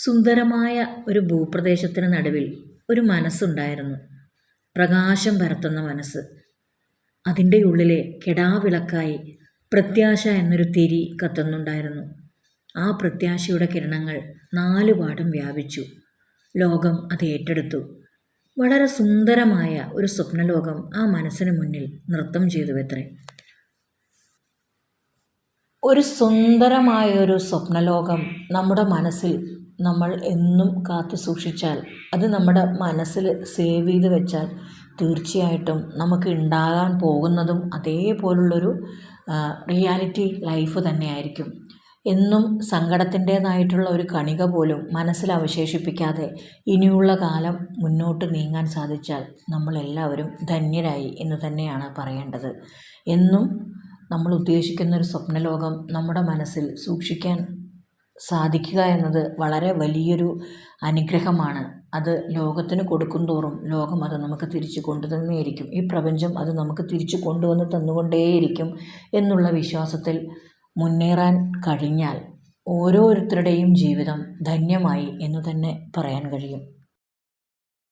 സുന്ദരമായ ഒരു ഭൂപ്രദേശത്തിന് നടുവിൽ ഒരു മനസ്സുണ്ടായിരുന്നു. പ്രകാശം പരത്തുന്ന മനസ്സ്. അതിൻ്റെ ഉള്ളിലെ കെടാവിളക്കായി പ്രത്യാശ എന്നൊരു തിരി കത്തുന്നുണ്ടായിരുന്നു. ആ പ്രത്യാശയുടെ കിരണങ്ങൾ നാലുപാടും വ്യാപിച്ചു. ലോകം അത് ഏറ്റെടുത്തു. വളരെ സുന്ദരമായ ഒരു സ്വപ്നലോകം ആ മനസ്സിന് മുന്നിൽ നൃത്തം ചെയ്തുവത്രേ. ഒരു സുന്ദരമായൊരു സ്വപ്നലോകം നമ്മുടെ മനസ്സിൽ നമ്മൾ എന്നും കാത്തു സൂക്ഷിച്ചാൽ, അത് നമ്മുടെ മനസ്സിൽ സേവ് ചെയ്ത് വെച്ചാൽ, തീർച്ചയായിട്ടും നമുക്ക് ഉണ്ടാകാൻ പോകുന്നതും അതേപോലുള്ളൊരു റിയാലിറ്റി ലൈഫ് തന്നെയായിരിക്കും. എന്നും സങ്കടത്തിൻ്റേതായിട്ടുള്ള ഒരു കണിക പോലും മനസ്സിൽ അവശേഷിപ്പിക്കാതെ ഇനിയുള്ള കാലം മുന്നോട്ട് നീങ്ങാൻ സാധിച്ചാൽ നമ്മളെല്ലാവരും ധന്യരായി എന്ന് തന്നെയാണ് പറയേണ്ടത്. എന്നും നമ്മൾ ഉദ്ദേശിക്കുന്ന ഒരു സ്വപ്നലോകം നമ്മുടെ മനസ്സിൽ സൂക്ഷിക്കാൻ സാധിക്കുക എന്നത് വളരെ വലിയൊരു അനുഗ്രഹമാണ്. അത് ലോകത്തിന് കൊടുക്കും തോറും ലോകം അത് നമുക്ക് തിരിച്ചു കൊണ്ടുതന്നെയിരിക്കും. ഈ പ്രപഞ്ചം അത് നമുക്ക് തിരിച്ചു കൊണ്ടുവന്ന് തന്നുകൊണ്ടേയിരിക്കും എന്നുള്ള വിശ്വാസത്തിൽ മുന്നേറാൻ കഴിഞ്ഞാൽ ഓരോരുത്തരുടെയും ജീവിതം ധന്യമായി എന്ന് തന്നെ പറയാൻ കഴിയും.